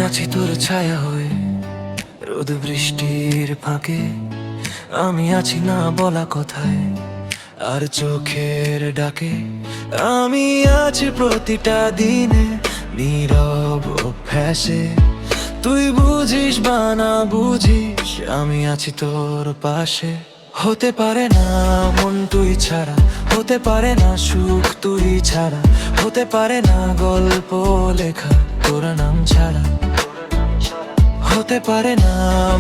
আছি তোর ছায়া হয়ে রোদ বৃষ্টির ফাঁকে, আমি আছি না বলা কথায় আর চোখের ডাকে। আমি আছি প্রতিটা দিনে নীরব অভ্যাসে, তুই বুঝিস বা না বুঝিস আমি আছি তোর পাশে। হতে পারে না মন তুই ছাড়া, হতে পারে না সুখ তুই ছাড়া, হতে পারে না গল্প লেখা তোর নাম ছাড়া। হতে পারে না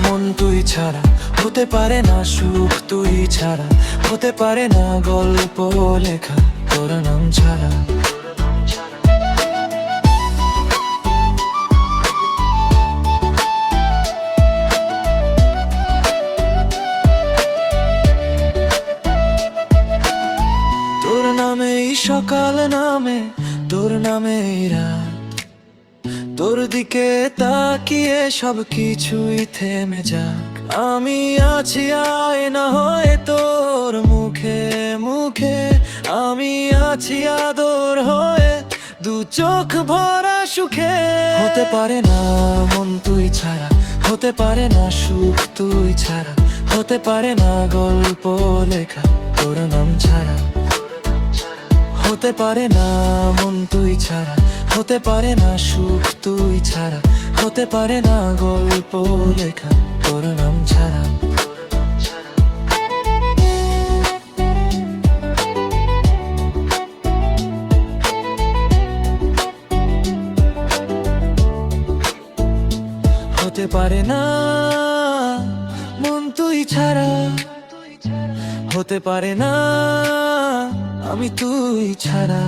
মন তুই ছাড়া, হতে পারে না সুখ তুই ছাড়া, হতে পারে না গল্প লেখা তোর নাম ছাড়া। তোর নামেই সকাল নামে, তোর নামেই রাত, তোর দিকে তাকিয়ে সব কিছুই থেমে যাক। আমি আছি আয়না হয়ে তোর মুখে মুখে, আমি আছি আদর হয়ে দু চোখ ভরা সুখে। হতে পারে না মন তুই ছাড়া, হতে পারে না সুখ তুই ছাড়া, হতে পারে না গল্প লেখা তোর নাম ছাড়া। হতে পারে না মন তুই ছাড়া, হতে পারে না সুখ তুই ছাড়া, হতে পারে না গল্প লেখা তোর নাম ছাড়া। হতে পারে না মন তুই ছাড়া, হতে পারে না আমি তুই ছাড়া।